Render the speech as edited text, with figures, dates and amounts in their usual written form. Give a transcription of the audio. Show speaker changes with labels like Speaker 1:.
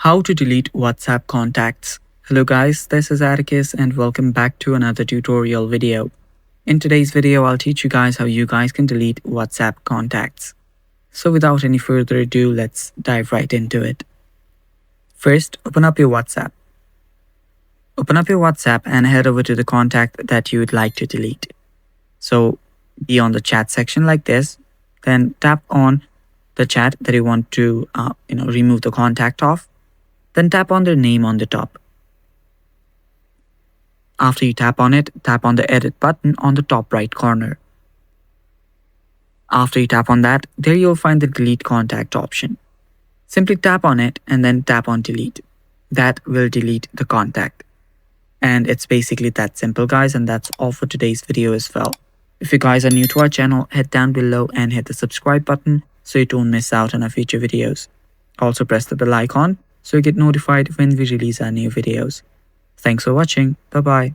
Speaker 1: How to delete WhatsApp contacts. Hello guys, this is Atticus and welcome back to another tutorial video. In today's video, I'll teach you guys how you guys can delete WhatsApp contacts. So without any further ado, let's dive right into it. First, open up your WhatsApp. Open up your WhatsApp and head over to the contact that you would like to delete. So be on the chat section like this, then tap on the chat that you want to remove the contact of. Then tap on their name on the top. After you tap on it, tap on the edit button on the top right corner. After you tap on that, there you'll find the delete contact option. Simply tap on it and then tap on delete. That will delete the contact. And it's basically that simple, guys, and that's all for today's video as well. If you guys are new to our channel, head down below and hit the subscribe button so you don't miss out on our future videos. Also press the bell icon so you get notified when we release our new videos. Thanks for watching. Bye bye.